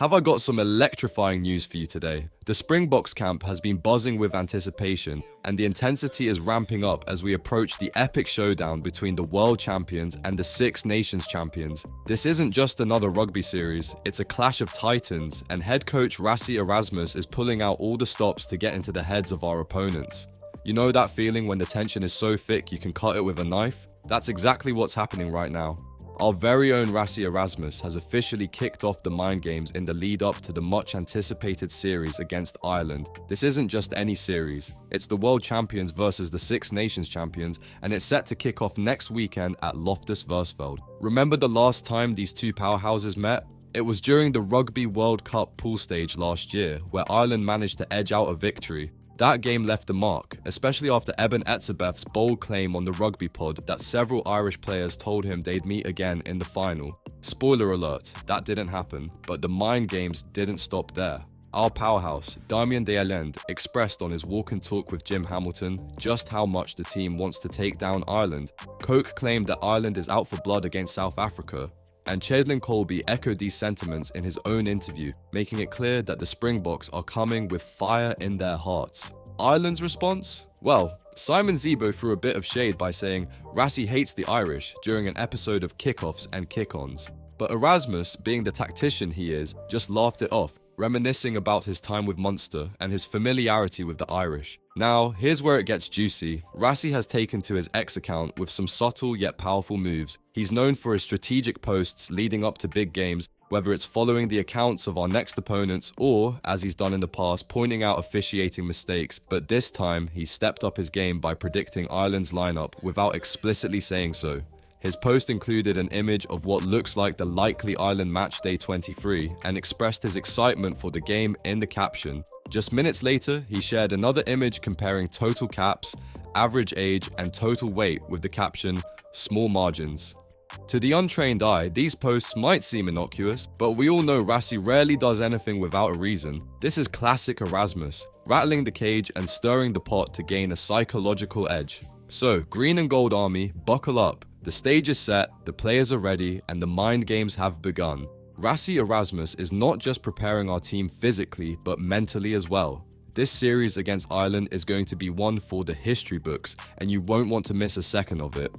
Have I got some electrifying news for you today? The Springboks camp has been buzzing with anticipation, and the intensity is ramping up as we approach the epic showdown between the world champions and the Six Nations champions. This isn't just another rugby series, it's a clash of titans, and head coach Rassie Erasmus is pulling out all the stops to get into the heads of our opponents. You know that feeling when the tension is so thick you can cut it with a knife? That's exactly what's happening right now. Our very own Rassie Erasmus has officially kicked off the mind games in the lead up to the much anticipated series against Ireland. This isn't just any series, it's the world champions versus the Six Nations champions, and it's set to kick off next weekend at Loftus Versfeld. Remember the last time these two powerhouses met? It was during the Rugby World Cup pool stage last year, where Ireland managed to edge out a victory. That game left a mark, especially after Eben Etzebeth's bold claim on the rugby pod that several Irish players told him they'd meet again in the final. Spoiler alert, that didn't happen, but the mind games didn't stop there. Our powerhouse, Damien de Allende, expressed on his walk and talk with Jim Hamilton just how much the team wants to take down Ireland. Coke claimed that Ireland is out for blood against South Africa, and Cheslin Colby echoed these sentiments in his own interview, making it clear that the Springboks are coming with fire in their hearts. Ireland's response? Well, Simon Zebo threw a bit of shade by saying Rassie hates the Irish during an episode of Kickoffs and Kick-Ons. But Erasmus, being the tactician he is, just laughed it off, reminiscing about his time with Munster and his familiarity with the Irish. Now, here's where it gets juicy. Rassie has taken to his X account with some subtle yet powerful moves. He's known for his strategic posts leading up to big games, whether it's following the accounts of our next opponents or, as he's done in the past, pointing out officiating mistakes, but this time he stepped up his game by predicting Ireland's lineup without explicitly saying so. His post included an image of what looks like the likely Ireland match day 23 and expressed his excitement for the game in the caption. Just minutes later, he shared another image comparing total caps, average age, and total weight with the caption, "Small margins." To the untrained eye, these posts might seem innocuous, but we all know Rassie rarely does anything without a reason. This is classic Erasmus, rattling the cage and stirring the pot to gain a psychological edge. So, Green and Gold Army, buckle up. The stage is set, the players are ready, and the mind games have begun. Rassie Erasmus is not just preparing our team physically, but mentally as well. This series against Ireland is going to be one for the history books, and you won't want to miss a second of it.